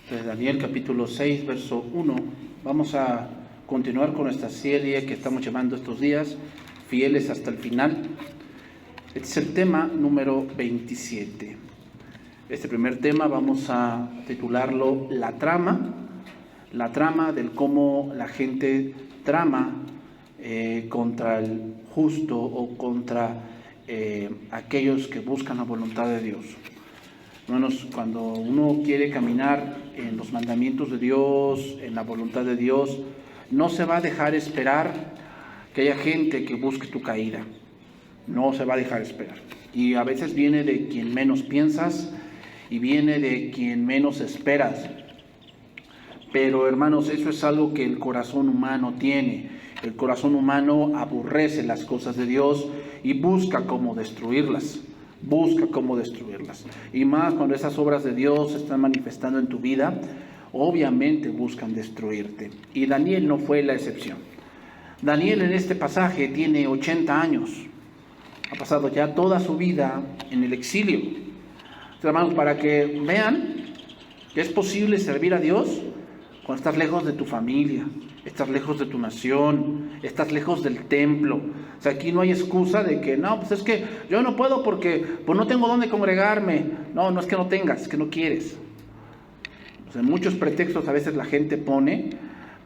de Daniel capítulo 6, verso 1. Vamos a continuar con esta serie que estamos llamando estos días, Fieles hasta el final. Este es el tema número 27. Este primer tema vamos a titularlo La trama del cómo la gente trama contra el justo o contra aquellos que buscan la voluntad de Dios. Hermanos, cuando uno quiere caminar en los mandamientos de Dios, en la voluntad de Dios, no se va a dejar esperar que haya gente que busque tu caída. No se va a dejar esperar. Y a veces viene de quien menos piensas y viene de quien menos esperas. Pero hermanos, eso es algo que el corazón humano tiene. El corazón humano aborrece las cosas de Dios y busca cómo destruirlas. Y más cuando esas obras de Dios se están manifestando en tu vida, obviamente buscan destruirte. Y Daniel no fue la excepción. Daniel en este pasaje tiene 80 años. Ha pasado ya toda su vida en el exilio. Hermanos, para que vean que es posible servir a Dios cuando estás lejos de tu familia, estás lejos de tu nación, estás lejos del templo. O sea, aquí no hay excusa de que, no, pues es que yo no puedo porque pues no tengo dónde congregarme. No es que no tengas, es que no quieres. O sea, muchos pretextos a veces la gente pone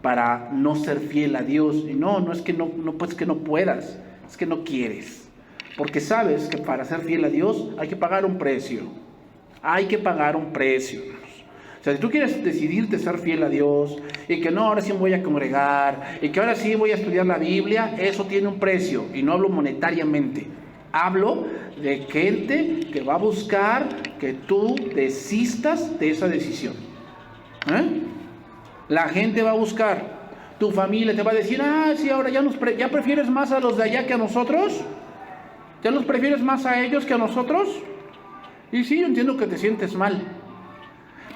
para no ser fiel a Dios. Y no es que no pues que no puedas, es que no quieres. Porque sabes que para ser fiel a Dios hay que pagar un precio. O sea, si tú quieres decidirte ser fiel a Dios y que no, ahora sí me voy a congregar y que ahora sí voy a estudiar la Biblia, eso tiene un precio. Y no hablo monetariamente, hablo de gente que va a buscar que tú desistas de esa decisión. La gente va a buscar, tu familia te va a decir, sí, ahora ya prefieres más a los de allá que a nosotros, ya los prefieres más a ellos que a nosotros. Y sí, yo entiendo que te sientes mal.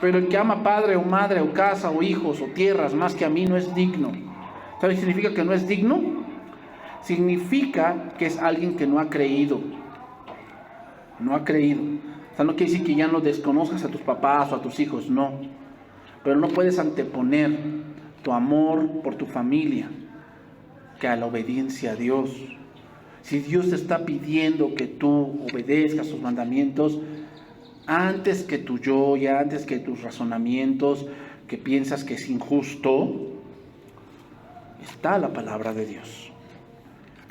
Pero el que ama padre o madre o casa o hijos o tierras más que a mí no es digno. ¿Sabes qué significa que no es digno? Significa que es alguien que no ha creído. No ha creído. O sea, no quiere decir que ya no desconozcas a tus papás o a tus hijos, no. Pero no puedes anteponer tu amor por tu familia que a la obediencia a Dios. Si Dios te está pidiendo que tú obedezcas sus mandamientos, antes que tu yo y antes que tus razonamientos que piensas que es injusto, está la palabra de Dios.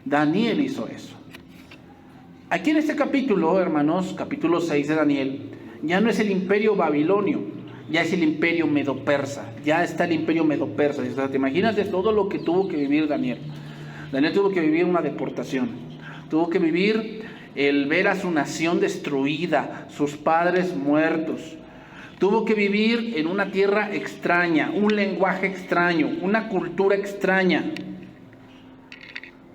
Daniel hizo eso. Aquí en este capítulo, hermanos, capítulo 6 de Daniel, ya no es el imperio babilonio, ya es el imperio medo-persa. Ya está el imperio medo-persa. ¿Te imaginas de todo lo que tuvo que vivir Daniel? Daniel tuvo que vivir una deportación. Tuvo que vivir el ver a su nación destruida, sus padres muertos. Tuvo que vivir en una tierra extraña, un lenguaje extraño, una cultura extraña.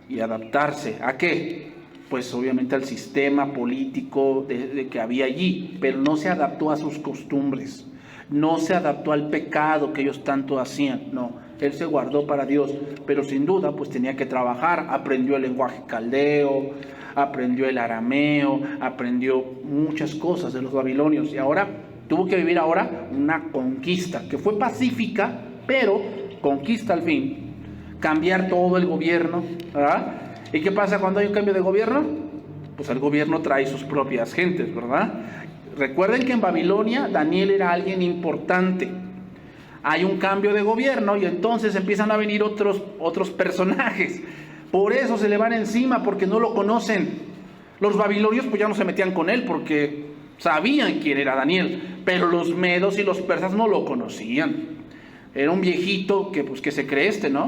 Y adaptarse, ¿a qué? Pues obviamente al sistema político de que había allí, pero no se adaptó a sus costumbres, no se adaptó al pecado que ellos tanto hacían, no. Él se guardó para Dios, pero sin duda pues tenía que trabajar. Aprendió el lenguaje caldeo, aprendió el arameo, aprendió muchas cosas de los babilonios. Y ahora tuvo que vivir una conquista que fue pacífica, pero conquista al fin. Cambiar todo el gobierno, ¿verdad? ¿Y qué pasa cuando hay un cambio de gobierno? Pues el gobierno trae sus propias gentes, ¿verdad? Recuerden que en Babilonia Daniel era alguien importante. Hay un cambio de gobierno y entonces empiezan a venir otros personajes. Por eso se le van encima, porque no lo conocen. Los babilonios pues ya no se metían con él porque sabían quién era Daniel, pero los medos y los persas no lo conocían. Era un viejito que se cree ¿no?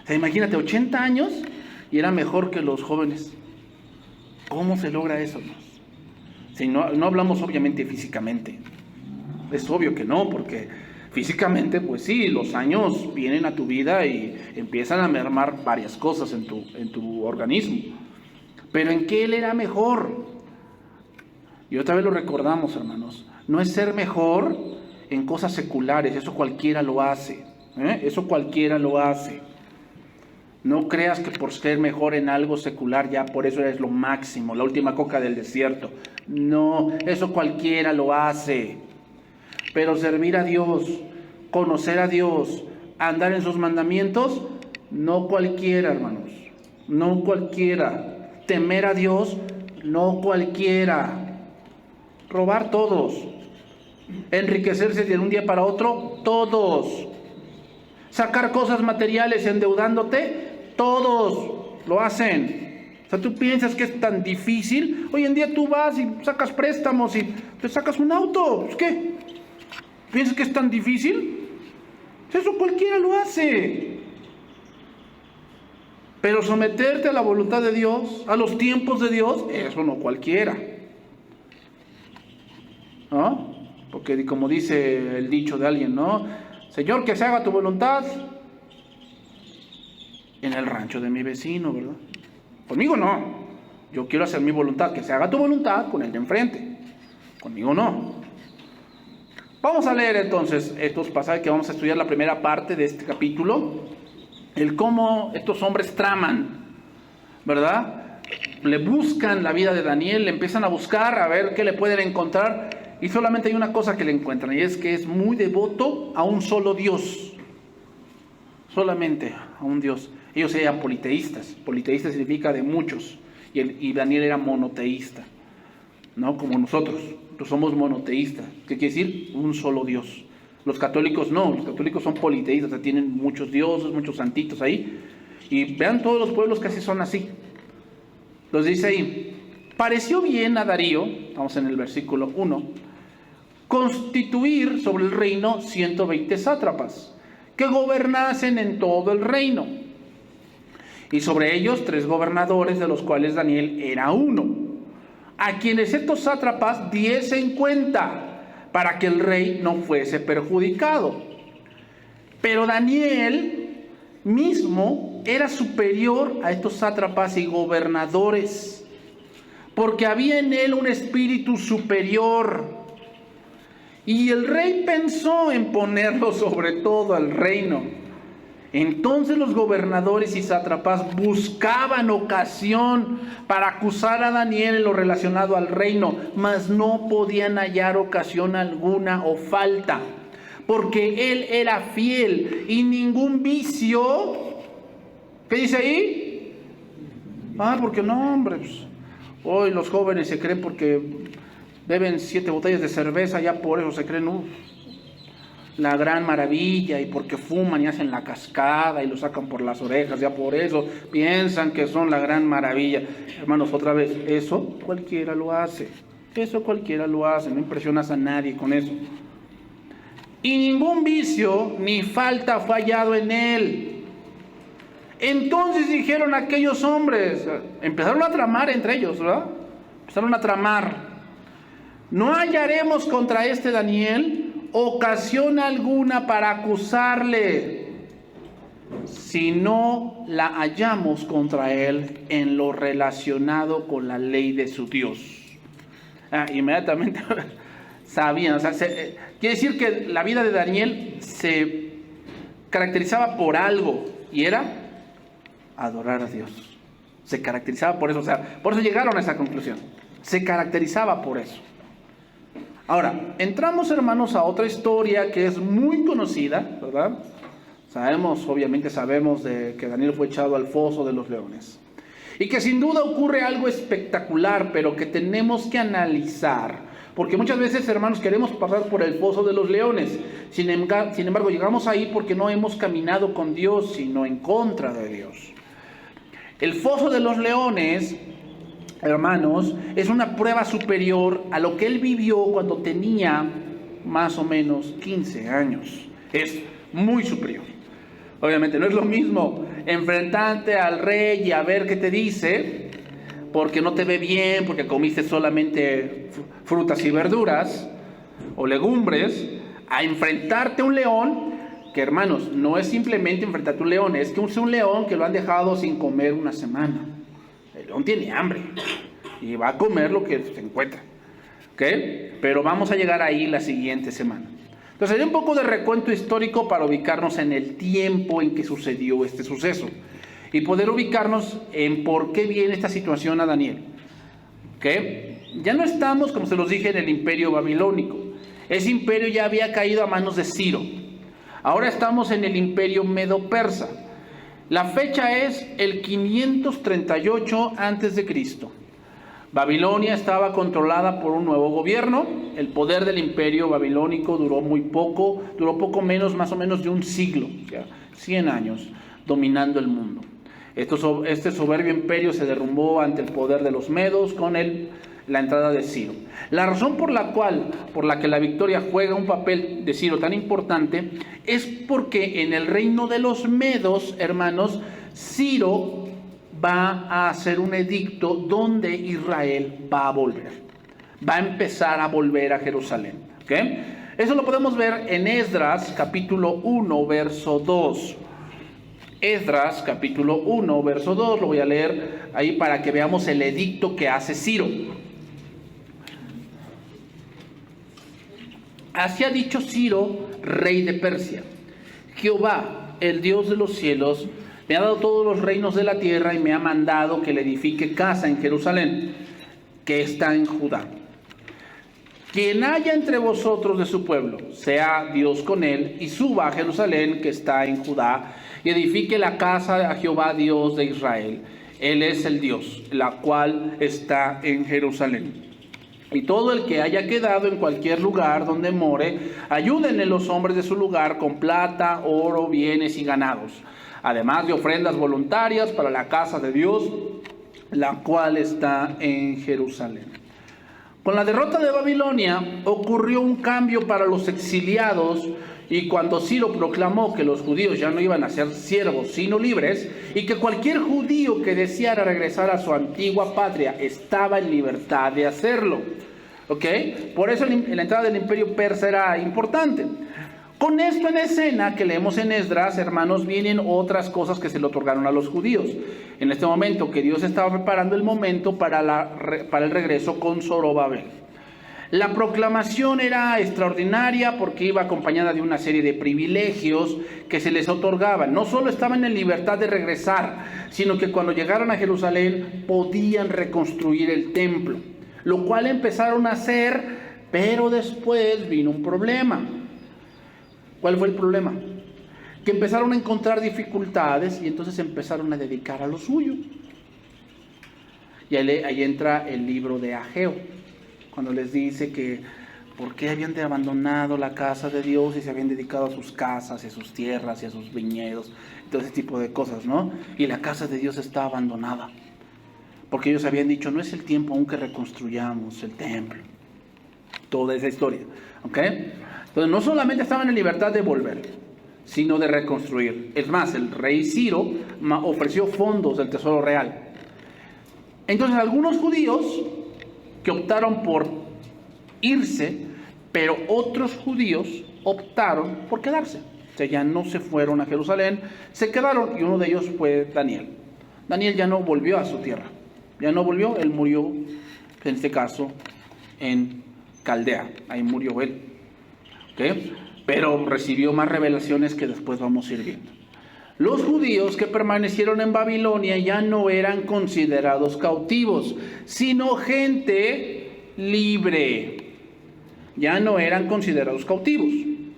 O sea, imagínate, 80 años y era mejor que los jóvenes. ¿Cómo se logra eso? Si no hablamos obviamente físicamente. Es obvio que no, porque físicamente, pues sí, los años vienen a tu vida y empiezan a mermar varias cosas en tu organismo. Pero ¿en qué él era mejor? Y otra vez lo recordamos, hermanos. No es ser mejor en cosas seculares, eso cualquiera lo hace. Eso cualquiera lo hace. No creas que por ser mejor en algo secular ya por eso eres lo máximo, la última coca del desierto. No, eso cualquiera lo hace. Pero servir a Dios, conocer a Dios, andar en sus mandamientos, no cualquiera, hermanos, no cualquiera. Temer a Dios, no cualquiera. Robar todos. Enriquecerse de un día para otro, todos. Sacar cosas materiales endeudándote, todos lo hacen. O sea, tú piensas que es tan difícil. Hoy en día tú vas y sacas préstamos y te sacas un auto. ¿Qué? ¿Piensas que es tan difícil? Eso cualquiera lo hace. Pero someterte a la voluntad de Dios, a los tiempos de Dios, eso no cualquiera. ¿No? Porque como dice el dicho de alguien, ¿no? Señor, que se haga tu voluntad en el rancho de mi vecino, ¿verdad? Conmigo no. Yo quiero hacer mi voluntad, que se haga tu voluntad con el de enfrente. Conmigo no. Vamos a leer entonces estos pasajes que vamos a estudiar la primera parte de este capítulo. El cómo estos hombres traman, ¿verdad? Le buscan la vida de Daniel, le empiezan a buscar a ver qué le pueden encontrar. Y solamente hay una cosa que le encuentran, y es que es muy devoto a un solo Dios. Solamente a un Dios. Ellos eran politeístas. Politeísta significa de muchos. Y Daniel era monoteísta. ¿No? Como nosotros. Nosotros somos monoteístas. ¿Qué quiere decir? Un solo Dios. Los católicos no. Los católicos son politeístas. O sea, tienen muchos dioses, muchos santitos ahí. Y vean, todos los pueblos casi son así. Los dice ahí. Pareció bien a Darío, estamos en el versículo 1, constituir sobre el reino 120 sátrapas, que gobernasen en todo el reino. Y sobre ellos 3 gobernadores, de los cuales Daniel era uno, a quienes estos sátrapas diesen cuenta, para que el rey no fuese perjudicado. Pero Daniel mismo era superior a estos sátrapas y gobernadores, porque había en él un espíritu superior. Y el rey pensó en ponerlo sobre todo al reino. Entonces los gobernadores y sátrapas buscaban ocasión para acusar a Daniel en lo relacionado al reino, mas no podían hallar ocasión alguna o falta, porque él era fiel y ningún vicio. ¿Qué dice ahí? Porque no, hombre, pues, hoy los jóvenes se creen porque beben 7 botellas de cerveza, ya por eso se creen la gran maravilla, y porque fuman y hacen la cascada y lo sacan por las orejas, ya por eso piensan que son la gran maravilla. Hermanos, otra vez, eso cualquiera lo hace. Eso cualquiera lo hace, no impresionas a nadie con eso. Y ningún vicio ni falta fue hallado en él. Entonces dijeron aquellos hombres, empezaron a tramar entre ellos, ¿verdad? Empezaron a tramar. No hallaremos contra este Daniel ocasión alguna para acusarle, si no la hallamos contra él en lo relacionado con la ley de su Dios. Inmediatamente sabían, o sea, quiere decir que la vida de Daniel se caracterizaba por algo, y era adorar a Dios. Se caracterizaba por eso, o sea, por eso llegaron a esa conclusión. Se caracterizaba por eso. Ahora, entramos, hermanos, a otra historia que es muy conocida, ¿verdad? Obviamente sabemos de que Daniel fue echado al foso de los leones. Y que sin duda ocurre algo espectacular, pero que tenemos que analizar. Porque muchas veces, hermanos, queremos pasar por el foso de los leones. Sin embargo, llegamos ahí porque no hemos caminado con Dios, sino en contra de Dios. El foso de los leones, hermanos, es una prueba superior a lo que él vivió cuando tenía más o menos 15 años. Es muy superior. Obviamente no es lo mismo enfrentarte al rey y a ver qué te dice, porque no te ve bien, porque comiste solamente frutas y verduras o legumbres, a enfrentarte a un león, que, hermanos, no es simplemente enfrentarte a un león, es que es un león que lo han dejado sin comer una semana. El león tiene hambre y va a comer lo que se encuentra, ¿ok? Pero vamos a llegar ahí la siguiente semana. Entonces, hay un poco de recuento histórico para ubicarnos en el tiempo en que sucedió este suceso y poder ubicarnos en por qué viene esta situación a Daniel, ¿ok? Ya no estamos, como se los dije, en el imperio babilónico. Ese imperio ya había caído a manos de Ciro. Ahora estamos en el imperio medo-persa. La fecha es el 538 a.C. Babilonia estaba controlada por un nuevo gobierno. El poder del imperio babilónico duró muy poco, duró poco menos, más o menos de un siglo, o sea, 100 años, dominando el mundo. Este soberbio imperio se derrumbó ante el poder de los medos con la entrada de Ciro. La razón por la que la victoria juega un papel de Ciro tan importante es porque en el reino de los medos, hermanos, Ciro va a hacer un edicto donde Israel va a volver. Va a empezar a volver a Jerusalén. ¿Okay? Eso lo podemos ver en Esdras capítulo 1, verso 2. Esdras capítulo 1, verso 2, lo voy a leer ahí para que veamos el edicto que hace Ciro. Así ha dicho Ciro, rey de Persia: Jehová, el Dios de los cielos, me ha dado todos los reinos de la tierra y me ha mandado que le edifique casa en Jerusalén, que está en Judá. Quien haya entre vosotros de su pueblo, sea Dios con él, y suba a Jerusalén, que está en Judá, y edifique la casa a Jehová, Dios de Israel. Él es el Dios, la cual está en Jerusalén. Y todo el que haya quedado en cualquier lugar donde more, ayúdenle los hombres de su lugar con plata, oro, bienes y ganados, además de ofrendas voluntarias para la casa de Dios, la cual está en Jerusalén. Con la derrota de Babilonia ocurrió un cambio para los exiliados, y cuando Ciro proclamó que los judíos ya no iban a ser siervos sino libres, y que cualquier judío que deseara regresar a su antigua patria estaba en libertad de hacerlo. ¿Ok? Por eso la entrada del imperio persa era importante. Con esto en escena que leemos en Esdras, hermanos, vienen otras cosas que se le otorgaron a los judíos. En este momento que Dios estaba preparando el momento para el regreso con Zorobabel. La proclamación era extraordinaria porque iba acompañada de una serie de privilegios que se les otorgaban. No solo estaban en libertad de regresar, sino que cuando llegaron a Jerusalén podían reconstruir el templo, lo cual empezaron a hacer, pero después vino un problema. ¿Cuál fue el problema? Que empezaron a encontrar dificultades y entonces empezaron a dedicar a lo suyo. Y ahí entra el libro de Ageo, cuando les dice que por qué habían abandonado la casa de Dios y se habían dedicado a sus casas y a sus tierras y a sus viñedos, todo ese tipo de cosas, ¿no? Y la casa de Dios está abandonada, porque ellos habían dicho, no es el tiempo aún que reconstruyamos el templo. Toda esa historia, ¿ok? Entonces no solamente estaban en libertad de volver, sino de reconstruir. Es más, el rey Ciro ofreció fondos del tesoro real. Entonces algunos judíos que optaron por irse, pero otros judíos optaron por quedarse. O sea, ya no se fueron a Jerusalén, se quedaron, y uno de ellos fue Daniel. Daniel ya no volvió a su tierra, ya no volvió, él murió, en este caso, en Caldea, ahí murió él. ¿Okay? Pero recibió más revelaciones que después vamos a ir viendo. Los judíos que permanecieron en Babilonia ya no eran considerados cautivos, sino gente libre. Ya no eran considerados cautivos.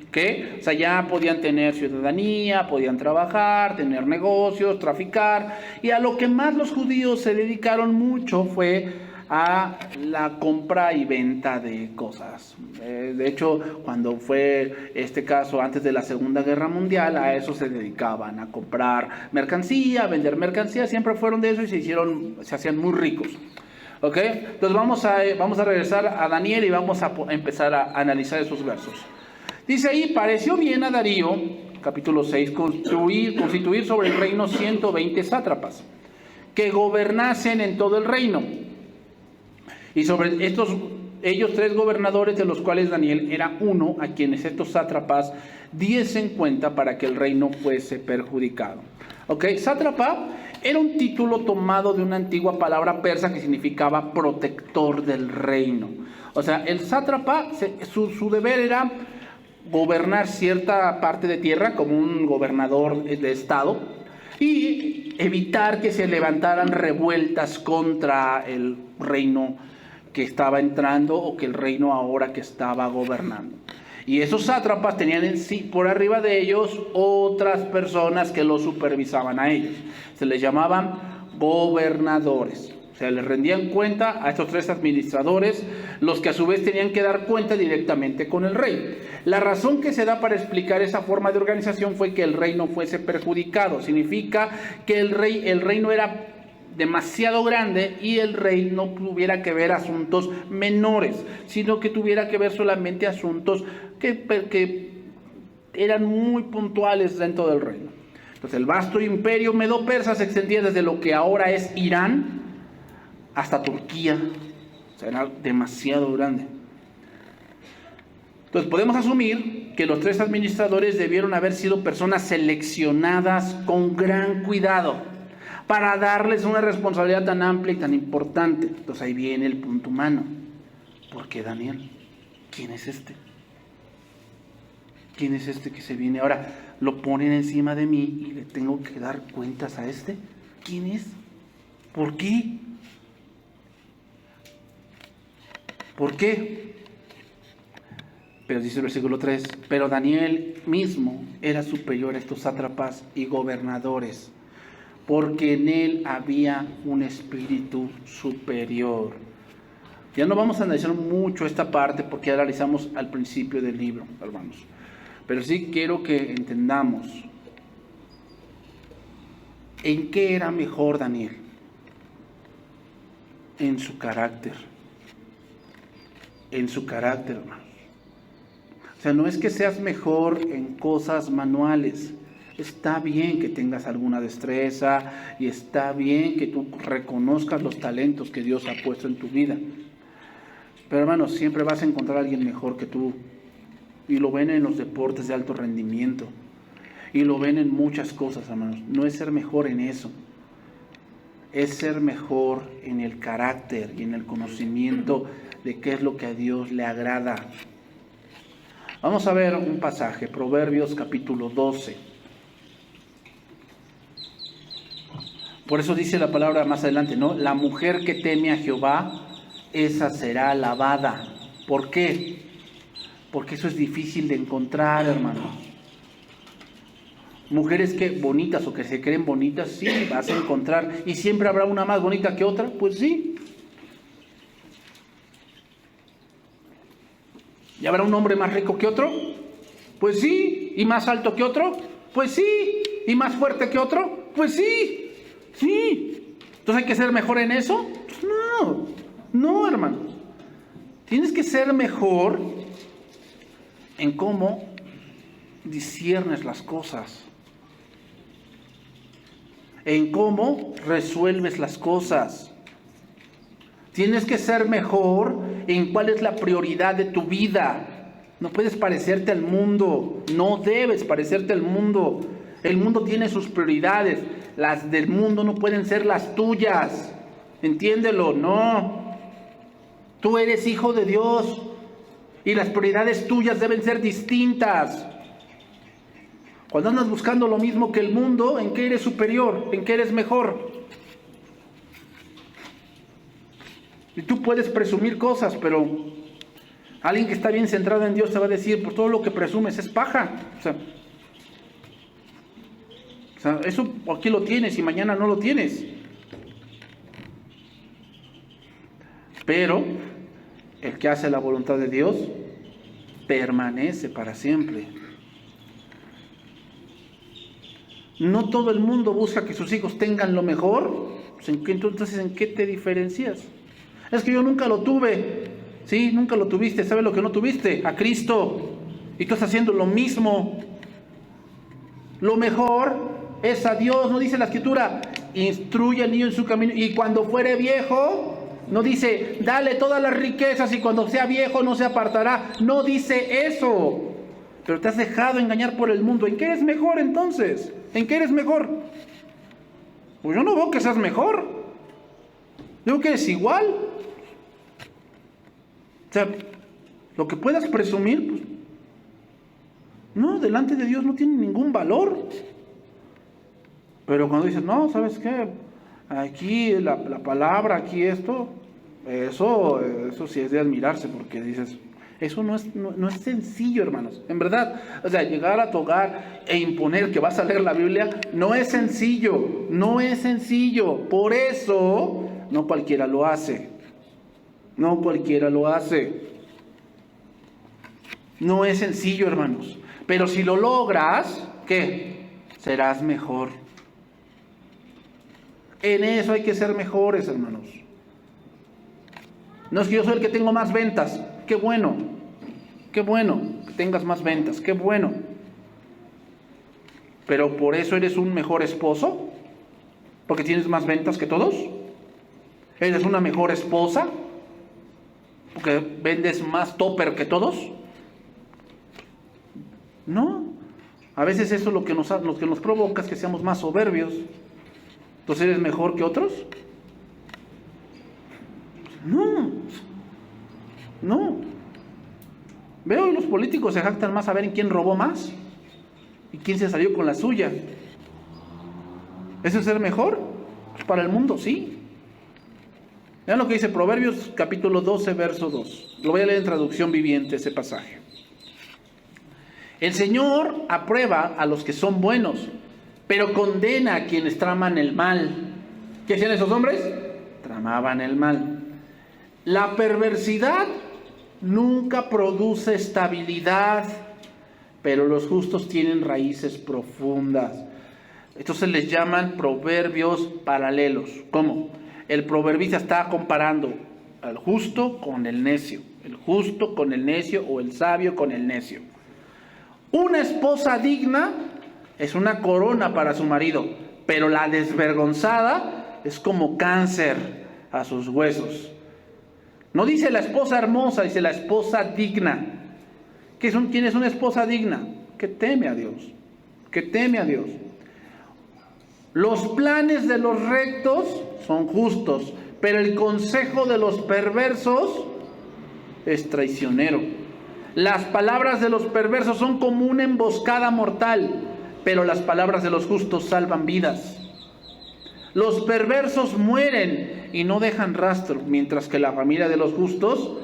¿Okay? O sea, ya podían tener ciudadanía, podían trabajar, tener negocios, traficar. Y a lo que más los judíos se dedicaron mucho fue a la compra y venta de cosas. De hecho, cuando fue este caso antes de la Segunda Guerra Mundial, a eso se dedicaban, a comprar mercancía, a vender mercancía, siempre fueron de eso y se hacían muy ricos. ¿Ok? Entonces vamos a regresar a Daniel y vamos a empezar a analizar esos versos. Dice ahí, pareció bien a Darío, capítulo 6, constituir sobre el reino 120 sátrapas, que gobernasen en todo el reino. Y sobre ellos 3 gobernadores, de los cuales Daniel era uno, a quienes estos sátrapas diesen cuenta para que el reino fuese perjudicado. ¿Ok? Sátrapa era un título tomado de una antigua palabra persa que significaba protector del reino. O sea, el sátrapa, su deber era gobernar cierta parte de tierra como un gobernador de estado y evitar que se levantaran revueltas contra el reino que estaba entrando o que el reino ahora que estaba gobernando. Y esos sátrapas tenían en sí, por arriba de ellos, otras personas que los supervisaban a ellos. Se les llamaban gobernadores. O sea, les rendían cuenta a estos 3 administradores, los que a su vez tenían que dar cuenta directamente con el rey. La razón que se da para explicar esa forma de organización fue que el rey no fuese perjudicado. Significa que el reino era demasiado grande y el rey no tuviera que ver asuntos menores, sino que tuviera que ver solamente asuntos que eran muy puntuales dentro del reino. Entonces el vasto imperio medo-persa se extendía desde lo que ahora es Irán hasta Turquía. O sea, era demasiado grande. Entonces podemos asumir que los 3 administradores debieron haber sido personas seleccionadas con gran cuidado para darles una responsabilidad tan amplia y tan importante. Entonces ahí viene el punto humano. ¿Por qué Daniel? ¿Quién es este? ¿Quién es este que se viene? Ahora lo ponen encima de mí y le tengo que dar cuentas a este. ¿Quién es? ¿Por qué? ¿Por qué? Pero dice el versículo 3, pero Daniel mismo era superior a estos sátrapas y gobernadores, porque en él había un espíritu superior. Ya no vamos a analizar mucho esta parte porque ya la analizamos al principio del libro, hermanos. Pero sí quiero que entendamos en qué era mejor Daniel. En su carácter. En su carácter, hermanos. O sea, no es que seas mejor en cosas manuales. Está bien que tengas alguna destreza y está bien que tú reconozcas los talentos que Dios ha puesto en tu vida. Pero hermanos, siempre vas a encontrar a alguien mejor que tú. Y lo ven en los deportes de alto rendimiento. Y lo ven en muchas cosas, hermanos. No es ser mejor en eso. Es ser mejor en el carácter y en el conocimiento de qué es lo que a Dios le agrada. Vamos a ver un pasaje, Proverbios capítulo 12. Por eso dice la palabra más adelante, ¿no? La mujer que teme a Jehová, esa será alabada. ¿Por qué? Porque eso es difícil de encontrar, hermanos. Mujeres que bonitas o que se creen bonitas, sí, vas a encontrar. ¿Y siempre habrá una más bonita que otra? Pues sí. ¿Y habrá un hombre más rico que otro? Pues sí. ¿Y más alto que otro? Pues sí. ¿Y más fuerte que otro? Pues sí. Sí. ¿Entonces hay que ser mejor en eso? Pues no. No, hermano. Tienes que ser mejor en cómo disciernes las cosas, en cómo resuelves las cosas. Tienes que ser mejor en cuál es la prioridad de tu vida. No puedes parecerte al mundo, no debes parecerte al mundo. El mundo tiene sus prioridades, las del mundo no pueden ser las tuyas. Entiéndelo, no. Tú eres hijo de Dios y las prioridades tuyas deben ser distintas. Cuando andas buscando lo mismo que el mundo, ¿en qué eres superior? ¿En qué eres mejor? Y tú puedes presumir cosas, pero alguien que está bien centrado en Dios te va a decir, pues todo lo que presumes es paja. O sea, eso aquí lo tienes y mañana no lo tienes. Pero el que hace la voluntad de Dios permanece para siempre. No todo el mundo busca que sus hijos tengan lo mejor. Pues entonces, ¿en qué te diferencias? Es que yo nunca lo tuve. Sí, nunca lo tuviste. ¿Sabes lo que no tuviste? A Cristo. Y tú estás haciendo lo mismo. Lo mejor es a Dios. No dice la Escritura, instruye al niño en su camino. Y cuando fuere viejo, no dice, dale todas las riquezas y cuando sea viejo no se apartará. No dice eso. Pero te has dejado engañar por el mundo. ¿En qué eres mejor entonces? ¿En qué eres mejor? Pues yo no veo que seas mejor. Digo que eres igual. O sea, lo que puedas presumir, pues, no, delante de Dios no tiene ningún valor. Pero cuando dices, no, ¿sabes qué? Aquí la palabra, aquí esto, Eso sí es de admirarse, porque dices, eso no es sencillo, hermanos. En verdad, o sea, llegar a tu hogar e imponer que vas a leer la Biblia no es sencillo, no es sencillo. Por eso, no cualquiera lo hace. No cualquiera lo hace. No es sencillo, hermanos. Pero si lo logras, ¿qué? Serás mejor. En eso hay que ser mejores, hermanos. No es que yo soy el que tengo más ventas. Qué bueno que tengas más ventas, qué bueno. Pero por eso eres un mejor esposo, porque tienes más ventas que todos. Eres una mejor esposa, porque vendes más topper que todos. No, a veces eso lo que nos provoca es que seamos más soberbios. Entonces, ¿eres mejor que otros? No. Veo los políticos se jactan más a ver en quién robó más y quién se salió con la suya. ¿Eso es ser mejor? Pues para el mundo, sí. Vean lo que dice Proverbios capítulo 12, verso 2. Lo voy a leer en traducción viviente ese pasaje. El Señor aprueba a los que son buenos, pero condena a quienes traman el mal. ¿Qué hacían esos hombres? Tramaban el mal. La perversidad nunca produce estabilidad, pero los justos tienen raíces profundas. Estos se les llaman proverbios paralelos. ¿Cómo? El proverbista está comparando al justo con el necio, el justo con el necio o el sabio con el necio. Una esposa digna es una corona para su marido, pero la desvergonzada es como cáncer a sus huesos. No dice la esposa hermosa, dice la esposa digna. ¿Quién es una esposa digna? Que teme a Dios, que teme a Dios. Los planes de los rectos son justos, pero el consejo de los perversos es traicionero. Las palabras de los perversos son como una emboscada mortal, pero las palabras de los justos salvan vidas. Los perversos mueren y no dejan rastro, mientras que la familia de los justos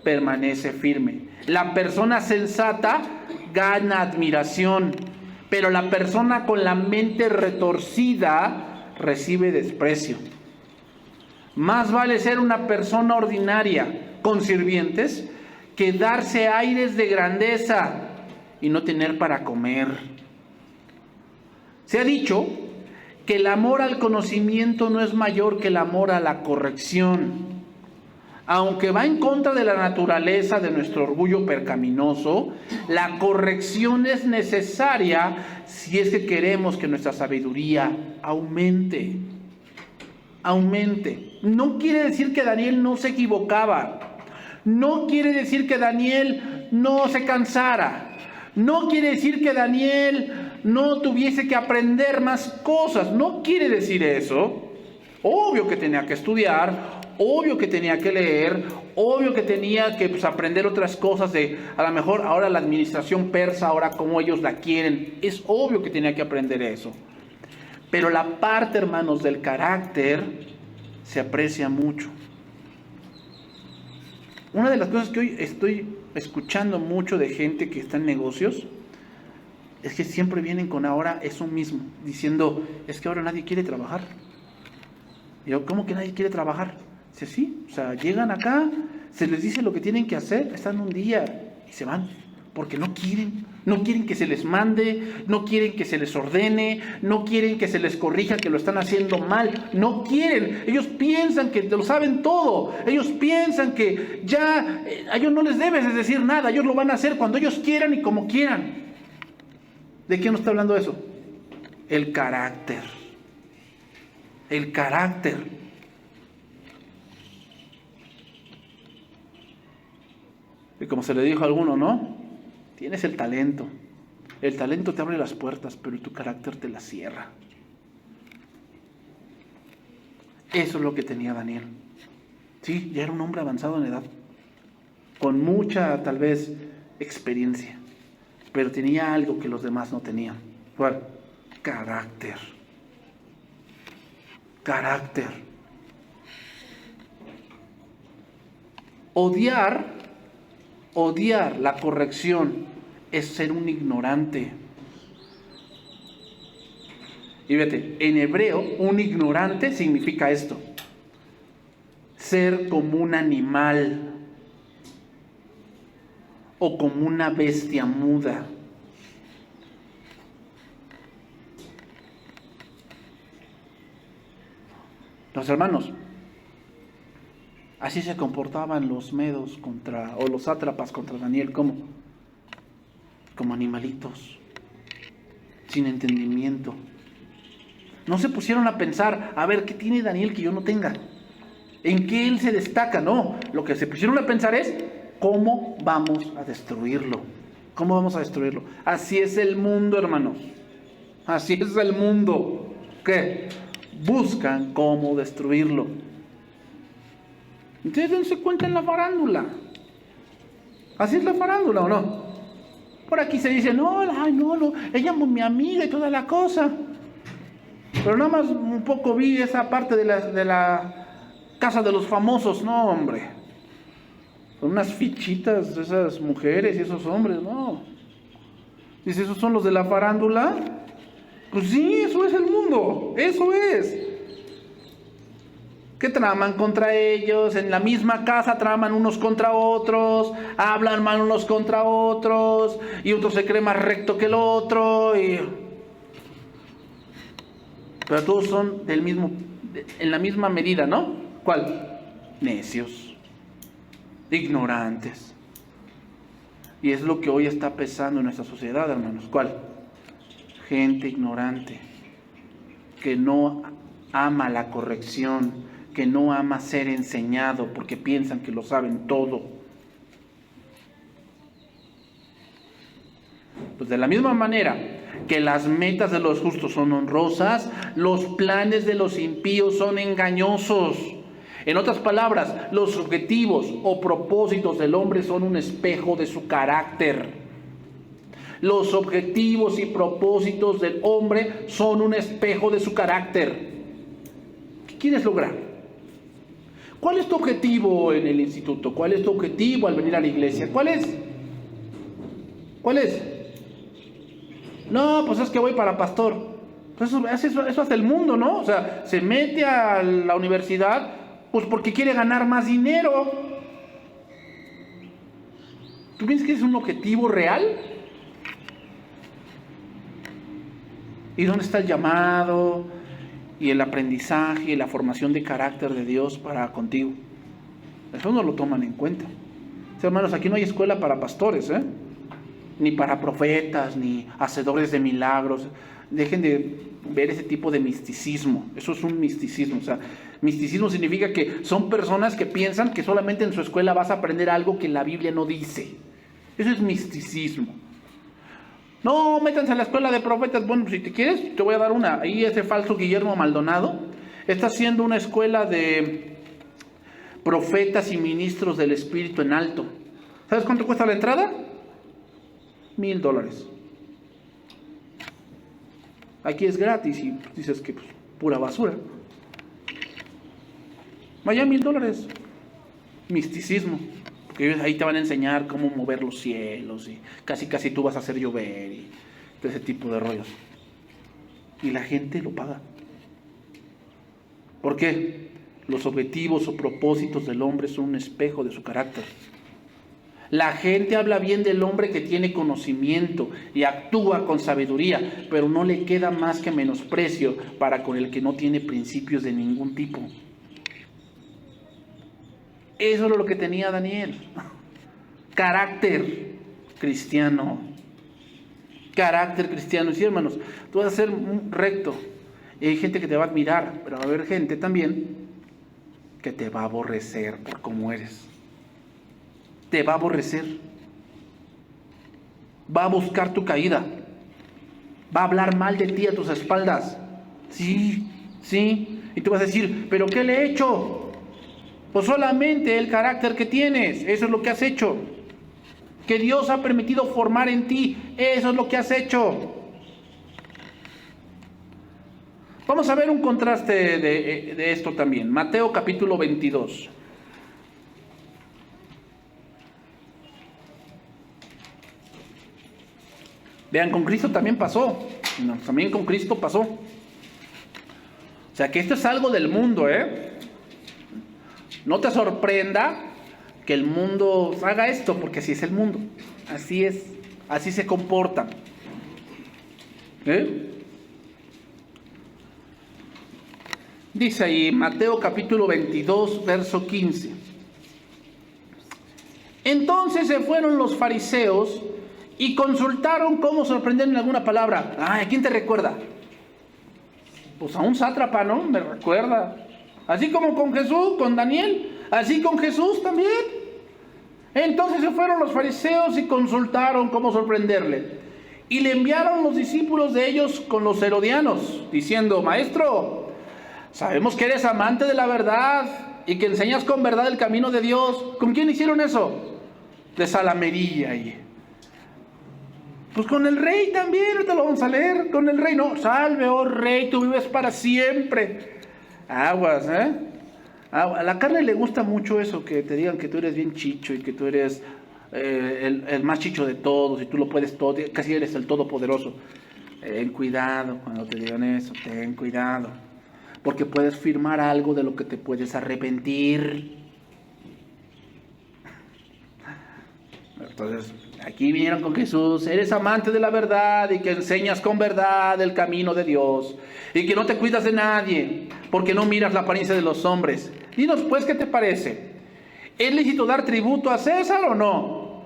permanece firme. La persona sensata gana admiración, pero la persona con la mente retorcida recibe desprecio. Más vale ser una persona ordinaria con sirvientes que darse aires de grandeza y no tener para comer. Se ha dicho que el amor al conocimiento no es mayor que el amor a la corrección. Aunque va en contra de la naturaleza de nuestro orgullo pecaminoso, la corrección es necesaria si es que queremos que nuestra sabiduría aumente. No quiere decir que Daniel no se equivocaba. No quiere decir que Daniel no se cansara. No quiere decir que Daniel no tuviese que aprender más cosas. No quiere decir eso. Obvio que tenía que estudiar, obvio que tenía que leer, obvio que tenía que aprender otras cosas de, a lo mejor ahora la administración persa, ahora como ellos la quieren. Es obvio que tenía que aprender eso. Pero la parte, hermanos, del carácter se aprecia mucho. Una de las cosas que hoy estoy escuchando mucho de gente que está en negocios es que siempre vienen con ahora eso mismo, diciendo, es que ahora nadie quiere trabajar. Y yo, ¿cómo que nadie quiere trabajar? Dice, sí, o sea, llegan acá, se les dice lo que tienen que hacer, están un día y se van, porque no quieren que se les mande, no quieren que se les ordene, no quieren que se les corrija que lo están haciendo mal, no quieren. Ellos piensan que lo saben todo, ellos piensan que ya a ellos no les debes de decir nada, ellos lo van a hacer cuando ellos quieran y como quieran. ¿De quién nos está hablando eso? El carácter. El carácter. Y como se le dijo a alguno, ¿no? Tienes el talento. El talento te abre las puertas, pero tu carácter te las cierra. Eso es lo que tenía Daniel. Sí, ya era un hombre avanzado en edad, con mucha, tal vez, experiencia, pero tenía algo que los demás no tenían. ¿Cuál? Carácter. Carácter. Odiar la corrección es ser un ignorante. Y fíjate, en hebreo, un ignorante significa esto: ser como un animal o como una bestia muda. Los hermanos, así se comportaban los medos o los sátrapas contra Daniel. ¿Cómo? Como animalitos, sin entendimiento. No se pusieron a pensar, a ver, ¿qué tiene Daniel que yo no tenga? ¿En qué él se destaca? No, lo que se pusieron a pensar es, ¿cómo vamos a destruirlo? ¿Cómo vamos a destruirlo? Así es el mundo, hermanos. Así es el mundo. ¿Qué? Buscan cómo destruirlo. Entonces, dense cuenta en la farándula. ¿Así es la farándula o no? Por aquí se dice, no, ella es mi amiga y toda la cosa. Pero nada más un poco vi esa parte de la casa de los famosos. No, hombre. Son unas fichitas de esas mujeres y esos hombres, no. Dice, ¿esos son los de la farándula? Pues sí, eso es el mundo. Eso es. ¿Qué traman contra ellos? En la misma casa traman unos contra otros, hablan mal unos contra otros, y otro se cree más recto que el otro. Pero todos son en la misma medida, ¿no? ¿Cuál? Necios, ignorantes. Y es lo que hoy está pesando en nuestra sociedad, hermanos. ¿Cuál? Gente ignorante, que no ama la corrección, que no ama ser enseñado porque piensan que lo saben todo. Pues de la misma manera que las metas de los justos son honrosas, los planes de los impíos son engañosos. En otras palabras, los objetivos o propósitos del hombre son un espejo de su carácter. Los objetivos y propósitos del hombre son un espejo de su carácter. ¿Qué quieres lograr? ¿Cuál es tu objetivo en el instituto? ¿Cuál es tu objetivo al venir a la iglesia? ¿Cuál es? ¿Cuál es? No, pues es que voy para pastor. Pues eso hace el mundo, ¿no? O sea, se mete a la universidad pues porque quiere ganar más dinero. ¿Tú piensas que es un objetivo real? ¿Y dónde está el llamado y el aprendizaje y la formación de carácter de Dios para contigo? Eso no lo toman en cuenta. Sí, hermanos, aquí no hay escuela para pastores, ni para profetas, ni hacedores de milagros. Dejen de ver ese tipo de misticismo. Eso es un misticismo. O sea, misticismo significa que son personas que piensan que solamente en su escuela vas a aprender algo que la Biblia no dice. Eso es misticismo. No, métanse a la escuela de profetas. Bueno, si te quieres, te voy a dar una. Ahí ese falso Guillermo Maldonado está haciendo una escuela de profetas y ministros del Espíritu en alto. ¿Sabes cuánto cuesta la entrada? $1,000. Aquí es gratis y dices que pues, pura basura. Vaya, $1,000. Misticismo. Porque ahí te van a enseñar cómo mover los cielos y casi tú vas a hacer llover y todo ese tipo de rollos. Y la gente lo paga. ¿Por qué? Los objetivos o propósitos del hombre son un espejo de su carácter. La gente habla bien del hombre que tiene conocimiento y actúa con sabiduría, pero no le queda más que menosprecio para con el que no tiene principios de ningún tipo. Eso es lo que tenía Daniel. Carácter cristiano. Carácter cristiano. Sí, hermanos, tú vas a ser recto. Y hay gente que te va a admirar, pero va a haber gente también que te va a aborrecer por cómo eres. Te va a aborrecer. Va a buscar tu caída. Va a hablar mal de ti a tus espaldas. Sí. Y tú vas a decir, ¿pero qué le he hecho? Pues solamente el carácter que tienes, eso es lo que has hecho. Que Dios ha permitido formar en ti, eso es lo que has hecho. Vamos a ver un contraste de esto también. Mateo capítulo 22. Vean, con Cristo también pasó. No, también con Cristo pasó. O sea que esto es algo del mundo, ¿eh? No te sorprenda que el mundo haga esto, porque así es el mundo. Así es. Así se comportan. Dice ahí Mateo capítulo 22, verso 15. Entonces se fueron los fariseos y consultaron cómo sorprender en alguna palabra. ¿A quién te recuerda? Pues a un sátrapa, ¿no? Me recuerda. Así como con Jesús, con Daniel, así con Jesús también. Entonces se fueron los fariseos y consultaron cómo sorprenderle. Y le enviaron los discípulos de ellos con los herodianos, diciendo: Maestro, sabemos que eres amante de la verdad y que enseñas con verdad el camino de Dios. ¿Con quién hicieron eso? De salamería. Pues con el rey también, ahorita lo vamos a leer. Con el rey, no. Salve, oh rey, tú vives para siempre. Aguas, A la carne le gusta mucho eso, que te digan que tú eres bien chicho y que tú eres el más chicho de todos y tú lo puedes todo, casi eres el todopoderoso. Ten cuidado cuando te digan eso, ten cuidado. Porque puedes firmar algo de lo que te puedes arrepentir. Entonces, aquí vinieron con Jesús: eres amante de la verdad y que enseñas con verdad el camino de Dios y que no te cuidas de nadie porque no miras la apariencia de los hombres. Dinos pues, ¿qué te parece? ¿Es lícito dar tributo a César o no?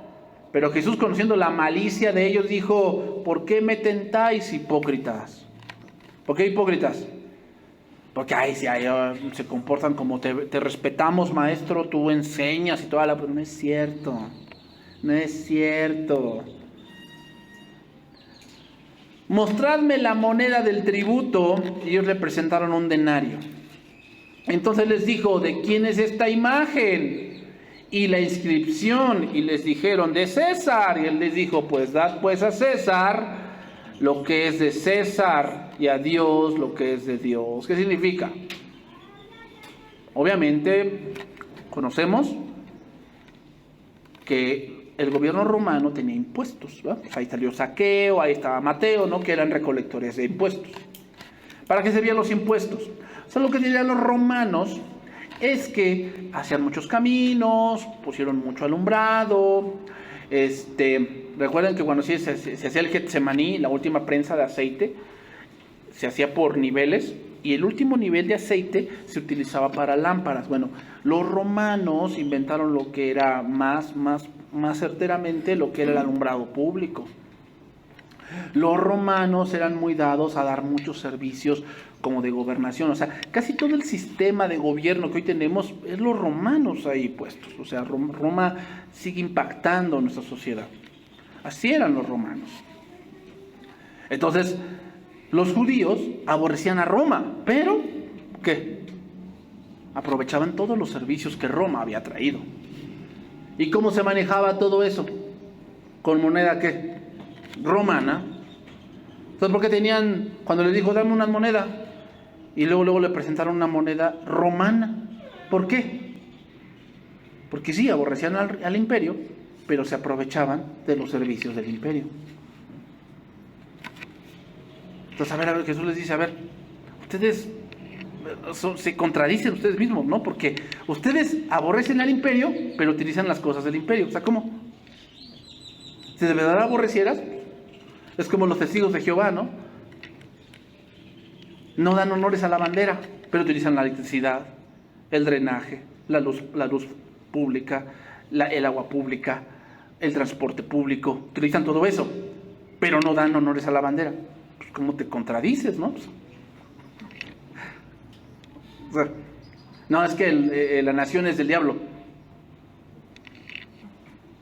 Pero Jesús, conociendo la malicia de ellos, dijo: ¿por qué me tentáis, hipócritas? ¿Por qué hipócritas? Porque se comportan como te respetamos, maestro, tú enseñas y toda la... Pero no es cierto. No es cierto. Mostradme la moneda del tributo. Y ellos le presentaron un denario. Entonces les dijo: ¿de quién es esta imagen y la inscripción? Y les dijeron: de César. Y él les dijo: pues dad pues a César lo que es de César y a Dios lo que es de Dios. ¿Qué significa? Obviamente conocemos que el gobierno romano tenía impuestos, ¿verdad? Pues ahí salió Zaqueo, ahí estaba Mateo, ¿no? Que eran recolectores de impuestos. ¿Para qué servían los impuestos? O sea, lo que dirían los romanos es que hacían muchos caminos, pusieron mucho alumbrado. Recuerden que cuando se hacía el Getsemaní, la última prensa de aceite, se hacía por niveles, y el último nivel de aceite se utilizaba para lámparas. Bueno, los romanos inventaron lo que era más certeramente lo que era el alumbrado público. Los romanos eran muy dados a dar muchos servicios como de gobernación. O sea, casi todo el sistema de gobierno que hoy tenemos es los romanos ahí puestos. O sea, Roma sigue impactando en nuestra sociedad. Así eran los romanos. Entonces, los judíos aborrecían a Roma, pero ¿qué? Aprovechaban todos los servicios que Roma había traído. ¿Y cómo se manejaba todo eso? ¿Con moneda qué? Romana. Entonces, ¿por qué tenían, cuando les dijo dame una moneda, y luego le presentaron una moneda romana? ¿Por qué? Porque sí, aborrecían al imperio, pero se aprovechaban de los servicios del imperio. Entonces, a ver, Jesús les dice: a ver, ustedes se contradicen ustedes mismos, ¿no? Porque ustedes aborrecen al imperio, pero utilizan las cosas del imperio. O sea, ¿cómo? Si de verdad aborrecieras, es como los testigos de Jehová, ¿no? No dan honores a la bandera, pero utilizan la electricidad, el drenaje, la luz pública, el agua pública, el transporte público. Utilizan todo eso, pero no dan honores a la bandera. Pues, ¿cómo te contradices, no? Pues, o sea, no, es que la nación es del diablo.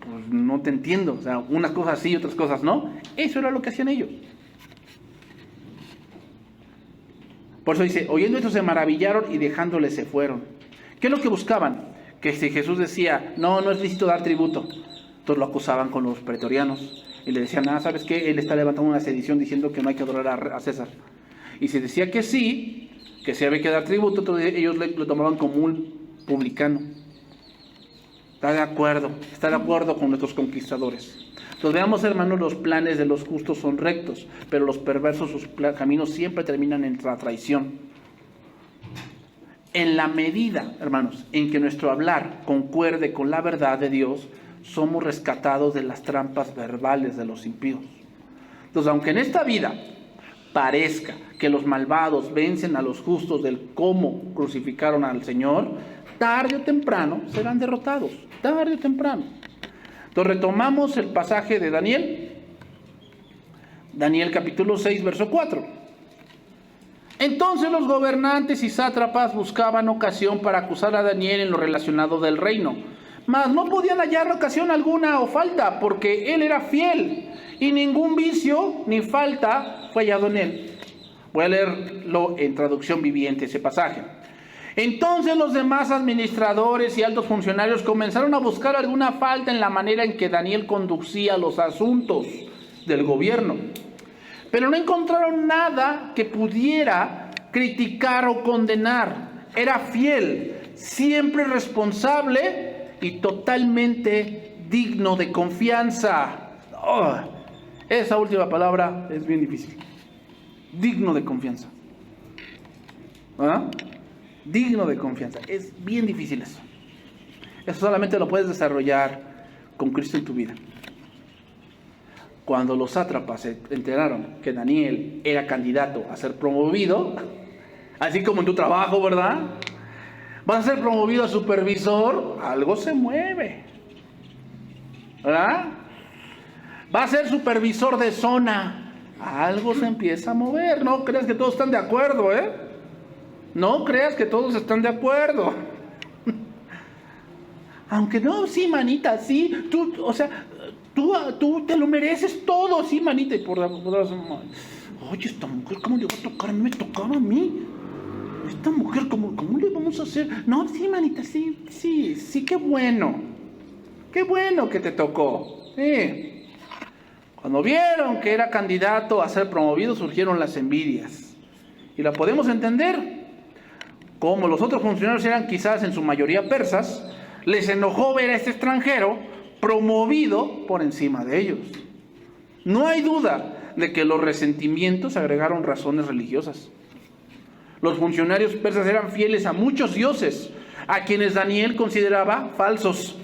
Pues no te entiendo. O sea, unas cosas sí, otras cosas no. Eso era lo que hacían ellos. Por eso dice: oyendo esto se maravillaron y dejándole se fueron. ¿Qué es lo que buscaban? Que si Jesús decía: no es lícito dar tributo, entonces lo acusaban con los pretorianos y le decían: ¿sabes qué? Él está levantando una sedición diciendo que no hay que adorar a César. Y si decía que sí, que se había que dar tributo, entonces ellos lo tomaban como un publicano. Está de acuerdo con nuestros conquistadores. Entonces veamos, hermanos, los planes de los justos son rectos, pero los perversos, sus caminos siempre terminan en la traición. En la medida, hermanos, en que nuestro hablar concuerde con la verdad de Dios, somos rescatados de las trampas verbales de los impíos. Entonces, aunque en esta vida parezca que los malvados vencen a los justos del cómo crucificaron al Señor, tarde o temprano serán derrotados, tarde o temprano. Entonces retomamos el pasaje de Daniel, Daniel capítulo 6, verso 4. Entonces los gobernantes y sátrapas buscaban ocasión para acusar a Daniel en lo relacionado del reino, mas no podían hallar ocasión alguna o falta, porque él era fiel, y ningún vicio ni falta fue hallado en él. Voy a leerlo en traducción viviente ese pasaje. Entonces los demás administradores y altos funcionarios comenzaron a buscar alguna falta en la manera en que Daniel conducía los asuntos del gobierno, pero no encontraron nada que pudiera criticar o condenar. Era fiel, siempre responsable y totalmente digno de confianza. Esa última palabra es bien difícil. Digno de confianza. Digno de confianza. Es bien difícil eso. Eso solamente lo puedes desarrollar con Cristo en tu vida. Cuando los sátrapas se enteraron que Daniel era candidato a ser promovido, así como en tu trabajo, ¿verdad? Vas a ser promovido a supervisor, algo se mueve, ¿verdad? Va a ser supervisor de zona, algo se empieza a mover. No creas que todos están de acuerdo, No creas que todos están de acuerdo. Aunque no, sí, manita, sí, tú te lo mereces todo, sí, manita. Y oye, esta mujer, ¿cómo le va a tocar? Me tocaba a mí. Esta mujer, ¿cómo le vamos a hacer? No, sí, manita, sí, qué bueno. Qué bueno que te tocó. Sí. Cuando vieron que era candidato a ser promovido, surgieron las envidias. Y la podemos entender. Como los otros funcionarios eran quizás en su mayoría persas, les enojó ver a este extranjero promovido por encima de ellos. No hay duda de que los resentimientos agregaron razones religiosas. Los funcionarios persas eran fieles a muchos dioses, a quienes Daniel consideraba falsos.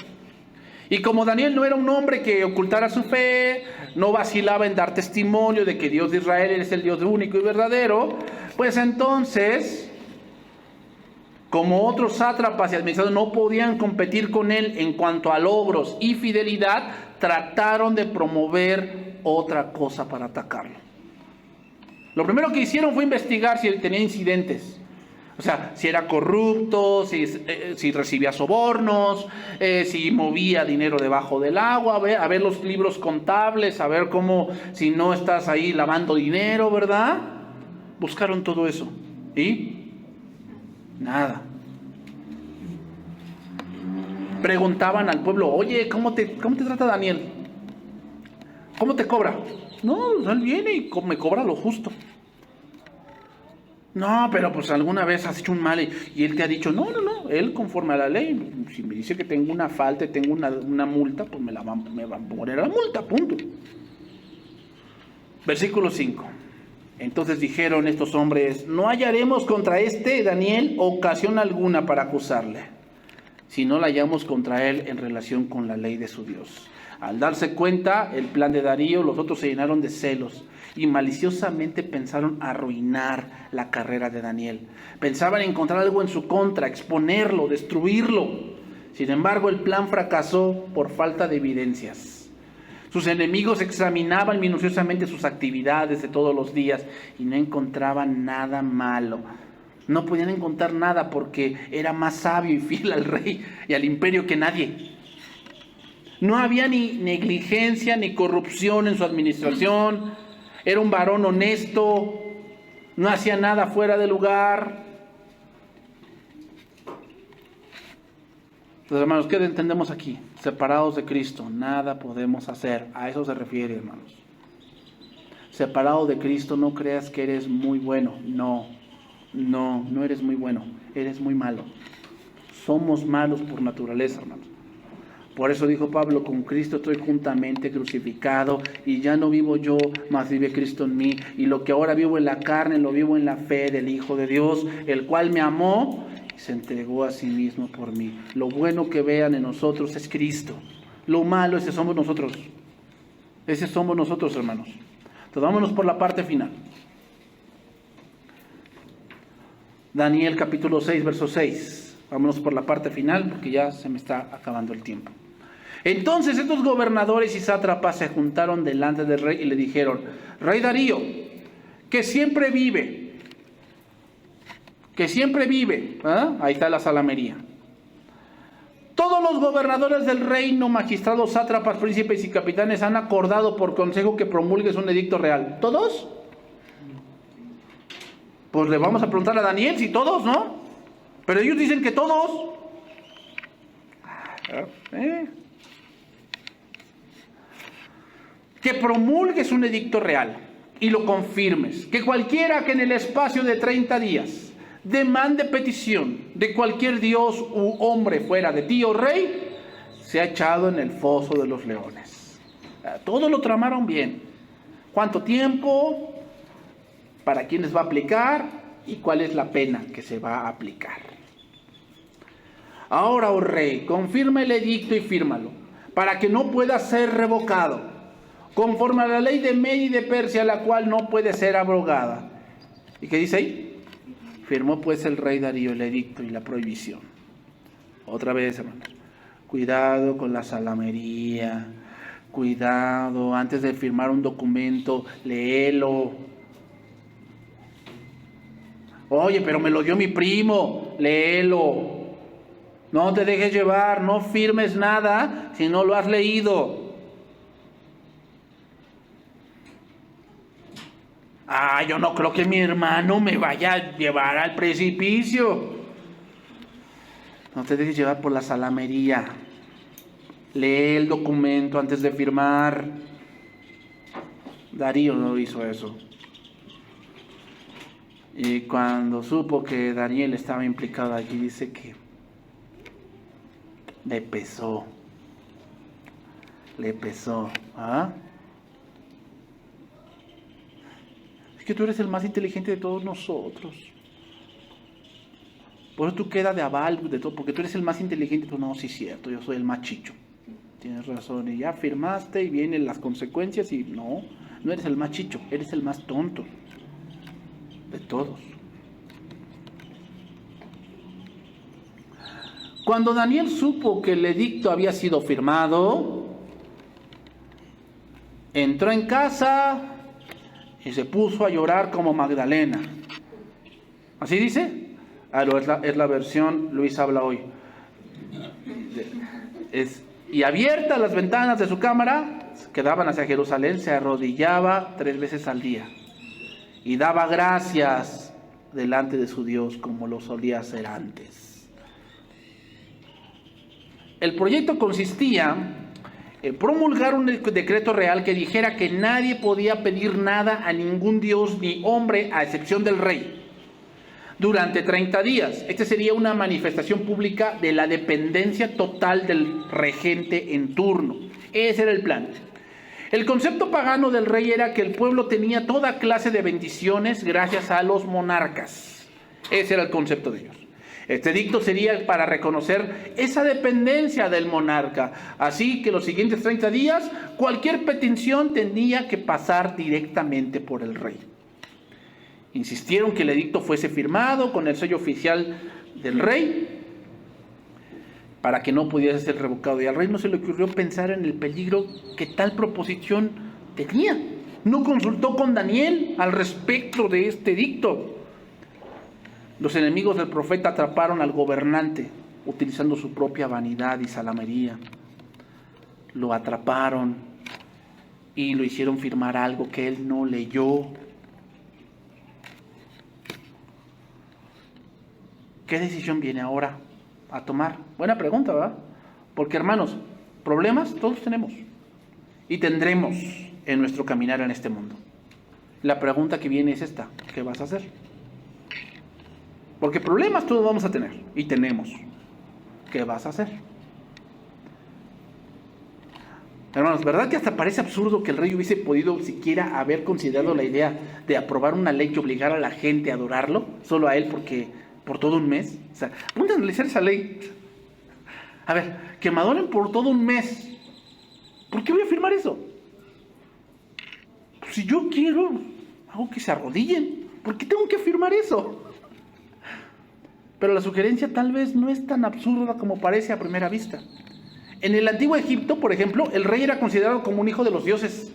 Y como Daniel no era un hombre que ocultara su fe, no vacilaba en dar testimonio de que Dios de Israel es el Dios único y verdadero, pues entonces, como otros sátrapas y administradores no podían competir con él en cuanto a logros y fidelidad, trataron de promover otra cosa para atacarlo. Lo primero que hicieron fue investigar si él tenía incidentes. O sea, si era corrupto, si recibía sobornos, si movía dinero debajo del agua, a ver los libros contables, a ver cómo, si no estás ahí lavando dinero, ¿verdad? Buscaron todo eso. ¿Y? Nada. Preguntaban al pueblo, oye, ¿cómo te trata Daniel? ¿Cómo te cobra? No, él viene y me cobra lo justo. No, pero pues alguna vez has hecho un mal y él te ha dicho, no, él conforme a la ley, si me dice que tengo una falta y tengo una multa, pues me va a poner la multa, punto. Versículo 5. Entonces dijeron estos hombres, no hallaremos contra Daniel ocasión alguna para acusarle, si no la hallamos contra él en relación con la ley de su Dios. Al darse cuenta el plan de Darío, los otros se llenaron de celos y maliciosamente pensaron arruinar la carrera de Daniel. Pensaban encontrar algo en su contra, exponerlo, destruirlo. Sin embargo, el plan fracasó por falta de evidencias. Sus enemigos examinaban minuciosamente sus actividades de todos los días y no encontraban nada malo. No podían encontrar nada porque era más sabio y fiel al rey y al imperio que nadie. No había ni negligencia ni corrupción en su administración. Era un varón honesto, no hacía nada fuera de lugar. Entonces, hermanos, ¿qué entendemos aquí? Separados de Cristo, nada podemos hacer. A eso se refiere, hermanos. Separado de Cristo, no creas que eres muy bueno. No eres muy bueno. Eres muy malo. Somos malos por naturaleza, hermanos. Por eso dijo Pablo, con Cristo estoy juntamente crucificado y ya no vivo yo, mas vive Cristo en mí. Y lo que ahora vivo en la carne, lo vivo en la fe del Hijo de Dios, el cual me amó y se entregó a sí mismo por mí. Lo bueno que vean en nosotros es Cristo. Lo malo ese somos nosotros. Ese somos nosotros, hermanos. Entonces vámonos por la parte final. Daniel capítulo 6, verso 6. Vámonos por la parte final porque ya se me está acabando el tiempo. Entonces estos gobernadores y sátrapas se juntaron delante del rey y le dijeron: Rey Darío, que siempre vive, ahí está la salamería. Todos los gobernadores del reino, magistrados, sátrapas, príncipes y capitanes han acordado por consejo que promulgues un edicto real. ¿Todos? Pues le vamos a preguntar a Daniel si todos, ¿no? Pero ellos dicen que todos. Que promulgues un edicto real y lo confirmes. Que cualquiera que en el espacio de 30 días demande petición de cualquier dios u hombre fuera de ti, oh rey, sea echado en el foso de los leones. Todo lo tramaron bien. ¿Cuánto tiempo? ¿Para quiénes va a aplicar? ¿Y cuál es la pena que se va a aplicar? Ahora, oh rey, confirma el edicto y fírmalo, para que no pueda ser revocado, conforme a la ley de Media y de Persia, la cual no puede ser abrogada. ¿Y qué dice ahí? Firmó pues el rey Darío el edicto y la prohibición. Otra vez, hermanos, cuidado con la salamería, cuidado, antes de firmar un documento, léelo. Oye, pero me lo dio mi primo, léelo. No te dejes llevar, no firmes nada si no lo has leído. Yo no creo que mi hermano me vaya a llevar al precipicio. No te dejes llevar por la salamería. Lee el documento antes de firmar. Darío no hizo eso. Y cuando supo que Daniel estaba implicado allí, dice que le pesó. Es que tú eres el más inteligente de todos nosotros. Por eso tú quedas de aval de todo, porque tú eres el más inteligente. Tú, no, sí es cierto, yo soy el más chicho. Tienes razón, y ya firmaste y vienen las consecuencias y no eres el más chicho, eres el más tonto de todos. Cuando Daniel supo que el edicto había sido firmado, entró en casa y se puso a llorar como Magdalena. ¿Así dice? Es la versión Luis habla hoy. Y abiertas las ventanas de su cámara, que daban hacia Jerusalén, se arrodillaba 3 veces al día y daba gracias delante de su Dios como lo solía hacer antes. El proyecto consistía en promulgar un decreto real que dijera que nadie podía pedir nada a ningún dios ni hombre a excepción del rey durante 30 días. Este sería una manifestación pública de la dependencia total del regente en turno. Ese era el plan. El concepto pagano del rey era que el pueblo tenía toda clase de bendiciones gracias a los monarcas. Ese era el concepto de ellos. Este edicto sería para reconocer esa dependencia del monarca. Así que los siguientes 30 días, cualquier petición tenía que pasar directamente por el rey. Insistieron que el edicto fuese firmado con el sello oficial del rey para que no pudiese ser revocado. Y al rey no se le ocurrió pensar en el peligro que tal proposición tenía. No consultó con Daniel al respecto de este edicto. Los enemigos del profeta atraparon al gobernante utilizando su propia vanidad y salamería. Lo atraparon y lo hicieron firmar algo que él no leyó. ¿Qué decisión viene ahora a tomar? Buena pregunta, ¿verdad? Porque, hermanos, problemas todos tenemos y tendremos en nuestro caminar en este mundo. La pregunta que viene es esta: ¿qué vas a hacer? Porque problemas todos vamos a tener y tenemos. ¿Qué vas a hacer? Hermanos, ¿verdad que hasta parece absurdo que el rey hubiese podido siquiera haber considerado la idea de aprobar una ley que obligara a la gente a adorarlo, solo a él por todo un mes? O sea, ponte a analizar esa ley. A ver, que me adoren por todo un mes. ¿Por qué voy a firmar eso? Pues si yo quiero, hago que se arrodillen. ¿Por qué tengo que firmar eso? Pero la sugerencia tal vez no es tan absurda como parece a primera vista. En el antiguo Egipto, por ejemplo, el rey era considerado como un hijo de los dioses.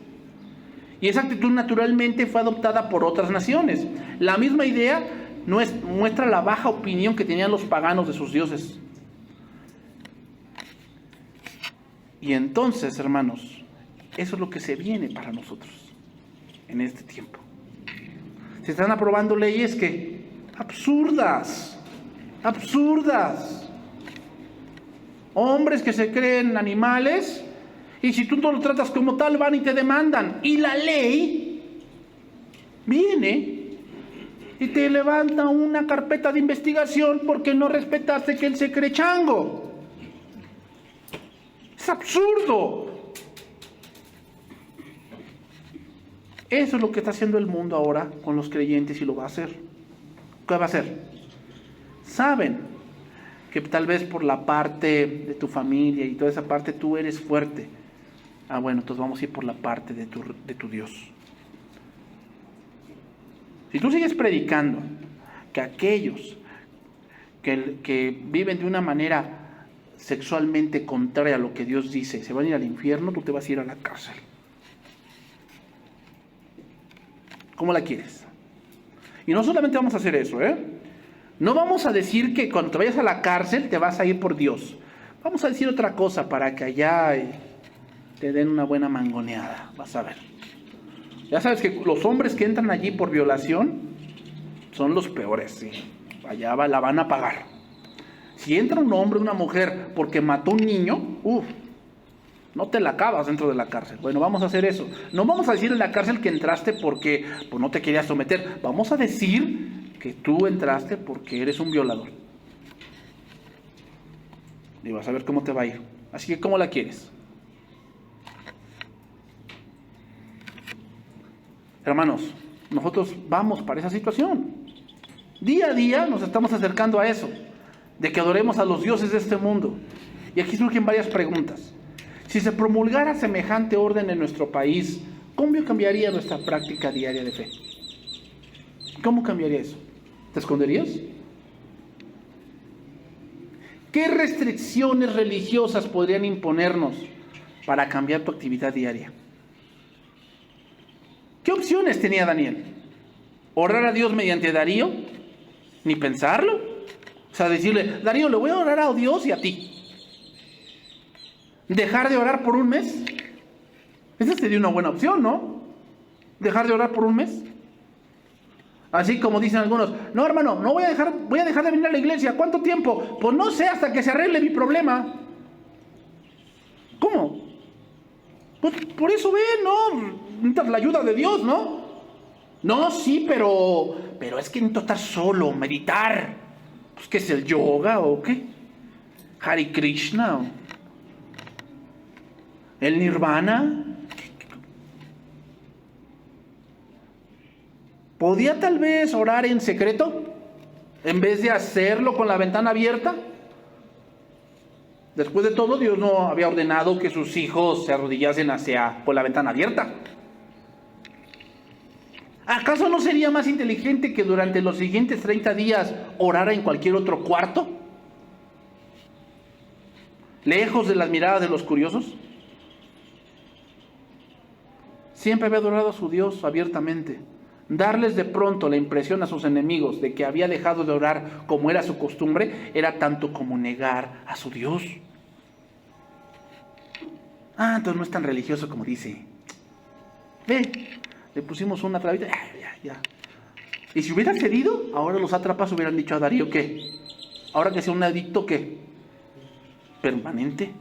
Y esa actitud naturalmente fue adoptada por otras naciones. La misma idea muestra la baja opinión que tenían los paganos de sus dioses. Y entonces, hermanos, eso es lo que se viene para nosotros en este tiempo. Se están aprobando leyes que absurdas. Hombres que se creen animales, y si tú no lo tratas como tal, van y te demandan. Y la ley viene y te levanta una carpeta de investigación porque no respetaste que él se cree chango. Es absurdo. Eso es lo que está haciendo el mundo ahora con los creyentes y lo va a hacer. ¿Qué va a hacer? Saben que tal vez por la parte de tu familia y toda esa parte tú eres fuerte. Bueno, entonces vamos a ir por la parte de tu Dios. Si tú sigues predicando que aquellos que viven de una manera sexualmente contraria a lo que Dios dice se van a ir al infierno, tú te vas a ir a la cárcel. ¿Cómo la quieres? Y no solamente vamos a hacer eso, no vamos a decir que cuando te vayas a la cárcel te vas a ir por Dios. Vamos a decir otra cosa para que allá te den una buena mangoneada. Vas a ver. Ya sabes que los hombres que entran allí por violación son los peores, ¿sí? Allá la van a pagar. Si entra un hombre o una mujer porque mató a un niño, no te la acabas dentro de la cárcel. Bueno, vamos a hacer eso. No vamos a decir en la cárcel que entraste porque no te querías someter. Vamos a decir que tú entraste porque eres un violador. Y vas a ver cómo te va a ir. Así que, ¿cómo la quieres? Hermanos, nosotros vamos para esa situación. Día a día nos estamos acercando a eso, de que adoremos a los dioses de este mundo. Y aquí surgen varias preguntas. Si se promulgara semejante orden en nuestro país, ¿cómo cambiaría nuestra práctica diaria de fe? ¿Cómo cambiaría eso? ¿Te esconderías? ¿Qué restricciones religiosas podrían imponernos para cambiar tu actividad diaria? ¿Qué opciones tenía Daniel? ¿Orar a Dios mediante Darío? Ni pensarlo. O sea, decirle, Darío, le voy a orar a Dios y a ti. ¿Dejar de orar por un mes? Esa sería una buena opción, ¿no? ¿Dejar de orar por un mes? Así como dicen algunos, no hermano, voy a dejar de venir a la iglesia. ¿Cuánto tiempo? Pues no sé, hasta que se arregle mi problema. ¿Cómo? Pues por eso ¿no? Necesitas la ayuda de Dios, ¿no? No, sí, pero es que necesito estar solo, meditar. Pues ¿qué es el yoga o qué? Hare Krishna o el Nirvana. ¿Podía tal vez orar en secreto en vez de hacerlo con la ventana abierta? Después de todo, Dios no había ordenado que sus hijos se arrodillasen por la ventana abierta. ¿Acaso no sería más inteligente que durante los siguientes 30 días orara en cualquier otro cuarto? Lejos de las miradas de los curiosos. Siempre había adorado a su Dios abiertamente. Darles de pronto la impresión a sus enemigos de que había dejado de orar como era su costumbre, era tanto como negar a su Dios. Entonces no es tan religioso como dice. Le pusimos una trabita, ya. Y si hubiera cedido, ahora los sátrapas hubieran dicho a Darío, ¿qué? Ahora que sea un adicto, ¿qué? Permanente.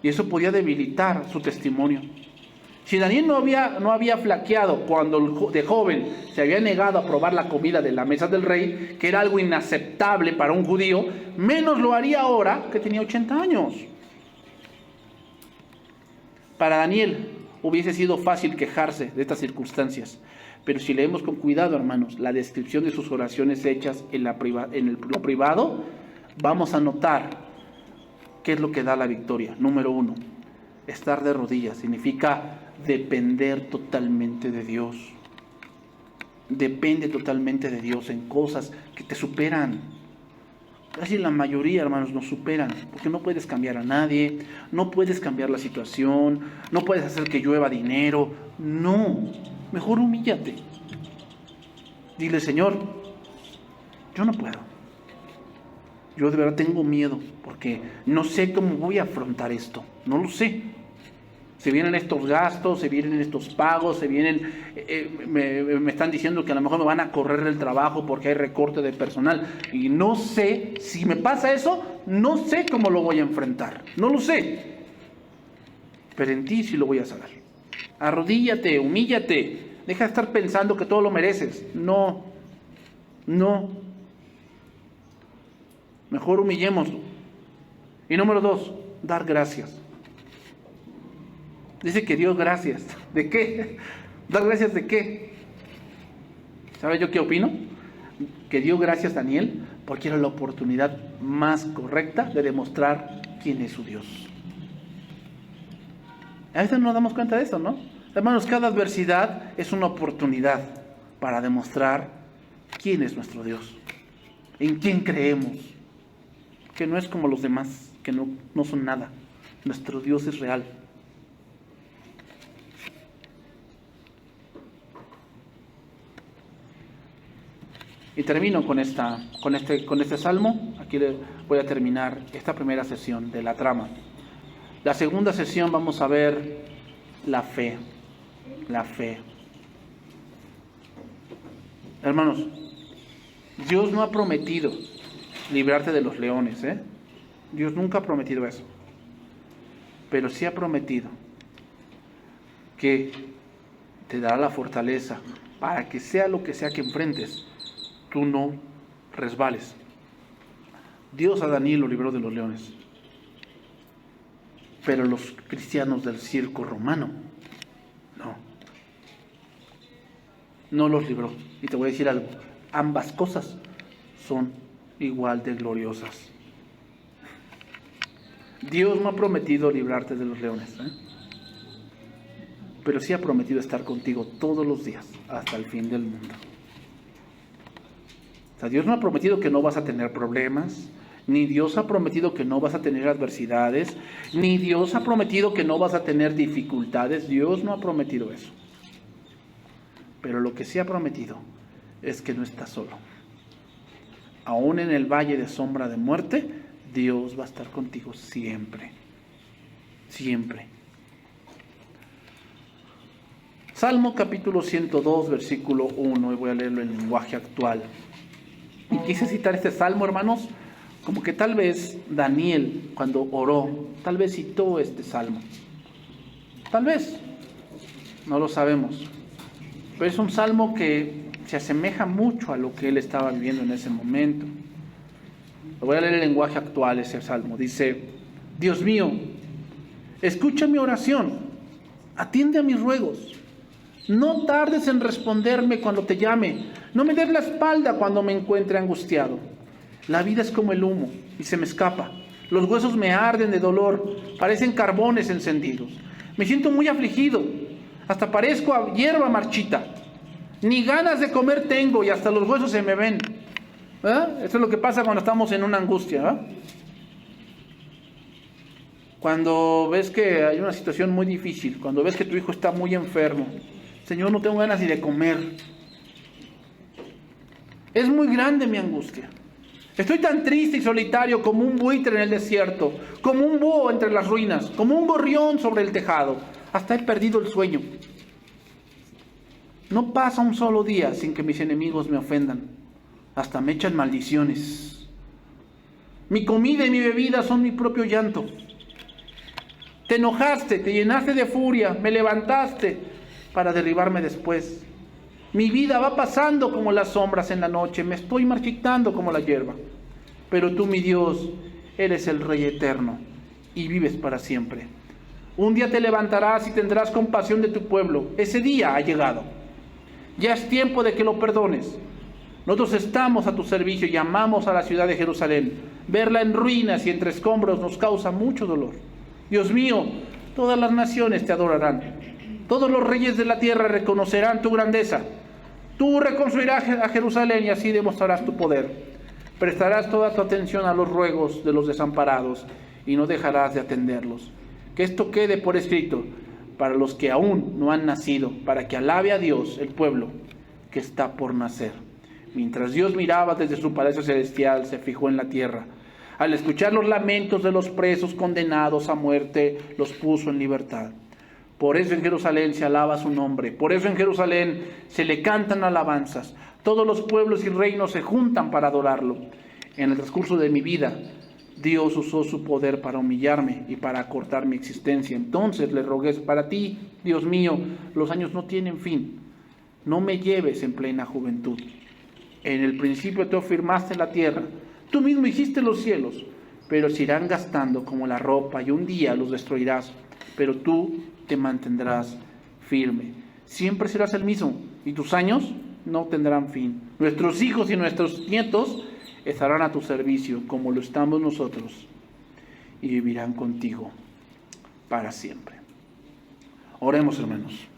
Y eso podía debilitar su testimonio. Si Daniel no había flaqueado cuando de joven se había negado a probar la comida de la mesa del rey, que era algo inaceptable para un judío, menos lo haría ahora que tenía 80 años. Para Daniel hubiese sido fácil quejarse de estas circunstancias, pero si leemos con cuidado, hermanos, la descripción de sus oraciones hechas en el privado, vamos a notar qué es lo que da la victoria. Número 1, estar de rodillas significa depender totalmente de Dios. Depende totalmente de Dios en cosas que te superan. Casi la mayoría, hermanos, nos superan, porque no puedes cambiar a nadie, no puedes cambiar la situación, no puedes hacer que llueva dinero. No, mejor humíllate. Dile, Señor, yo no puedo. Yo de verdad tengo miedo, porque no sé cómo voy a afrontar esto. No lo sé. Se vienen estos gastos, se vienen estos pagos, me están diciendo que a lo mejor me van a correr del trabajo porque hay recorte de personal. Y no sé, si me pasa eso, no sé cómo lo voy a enfrentar. No lo sé. Pero en ti sí lo voy a saber. Arrodíllate, humíllate. Deja de estar pensando que todo lo mereces. No. Mejor humillémoslo. Y número 2, dar gracias. Dice que dio gracias. ¿De qué? ¿Dar gracias de qué? ¿Sabe yo qué opino? Que dio gracias Daniel porque era la oportunidad más correcta de demostrar quién es su Dios. A veces no nos damos cuenta de eso, ¿no? Hermanos, cada adversidad es una oportunidad para demostrar quién es nuestro Dios, en quién creemos, que no es como los demás, que no son nada. Nuestro Dios es real. Y termino con este salmo. Aquí voy a terminar esta primera sesión de la trama. La segunda sesión vamos a ver la fe. La fe. Hermanos, Dios no ha prometido librarte de los leones, ¿eh? Dios nunca ha prometido eso. Pero sí ha prometido que te dará la fortaleza para que sea lo que sea que enfrentes, tú no resbales. Dios a Daniel lo libró de los leones, pero los cristianos del circo romano no los libró. Y te voy a decir algo, ambas cosas son igual de gloriosas. Dios no ha prometido librarte de los leones, pero sí ha prometido estar contigo todos los días hasta el fin del mundo. O sea, Dios no ha prometido que no vas a tener problemas, ni Dios ha prometido que no vas a tener adversidades, ni Dios ha prometido que no vas a tener dificultades. Dios no ha prometido eso. Pero lo que sí ha prometido es que no estás solo. Aún en el valle de sombra de muerte, Dios va a estar contigo siempre. Siempre. Salmo capítulo 102, versículo 1, y voy a leerlo en lenguaje actual. Y quise citar este salmo, hermanos, como que tal vez Daniel, cuando oró, tal vez citó este salmo. Tal vez, no lo sabemos. Pero es un salmo que se asemeja mucho a lo que él estaba viviendo en ese momento. Lo voy a leer en lenguaje actual, ese salmo. Dice: Dios mío, escucha mi oración, atiende a mis ruegos. No tardes en responderme cuando te llame. No me des la espalda cuando me encuentre angustiado. La vida es como el humo y se me escapa. Los huesos me arden de dolor, parecen carbones encendidos. Me siento muy afligido, hasta parezco a hierba marchita. Ni ganas de comer tengo y hasta los huesos se me ven. ¿Verdad? Eso es lo que pasa cuando estamos en una angustia, ¿verdad? Cuando ves que hay una situación muy difícil, cuando ves que tu hijo está muy enfermo, Señor, no tengo ganas ni de comer. Es muy grande mi angustia. Estoy tan triste y solitario como un buitre en el desierto, como un búho entre las ruinas, como un gorrión sobre el tejado. Hasta he perdido el sueño. No pasa un solo día sin que mis enemigos me ofendan. Hasta me echan maldiciones. Mi comida y mi bebida son mi propio llanto. Te enojaste, te llenaste de furia, me levantaste para derribarme después. Mi vida va pasando como las sombras en la noche, me estoy marchitando como la hierba. Pero tú, mi Dios, eres el Rey eterno y vives para siempre. Un día te levantarás y tendrás compasión de tu pueblo. Ese día ha llegado. Ya es tiempo de que lo perdones. Nosotros estamos a tu servicio y amamos a la ciudad de Jerusalén. Verla en ruinas y entre escombros nos causa mucho dolor. Dios mío, todas las naciones te adorarán. Todos los reyes de la tierra reconocerán tu grandeza. Tú reconstruirás a Jerusalén y así demostrarás tu poder. Prestarás toda tu atención a los ruegos de los desamparados y no dejarás de atenderlos. Que esto quede por escrito para los que aún no han nacido, para que alabe a Dios el pueblo que está por nacer. Mientras Dios miraba desde su palacio celestial, se fijó en la tierra. Al escuchar los lamentos de los presos condenados a muerte, los puso en libertad. Por eso en Jerusalén se alaba su nombre. Por eso en Jerusalén se le cantan alabanzas. Todos los pueblos y reinos se juntan para adorarlo. En el transcurso de mi vida, Dios usó su poder para humillarme y para acortar mi existencia. Entonces le rogué: para ti, Dios mío, los años no tienen fin. No me lleves en plena juventud. En el principio tú afirmaste la tierra. Tú mismo hiciste los cielos, pero se irán gastando como la ropa y un día los destruirás. Pero tú te mantendrás firme. Siempre serás el mismo y tus años no tendrán fin. Nuestros hijos y nuestros nietos estarán a tu servicio como lo estamos nosotros y vivirán contigo para siempre. Oremos, hermanos.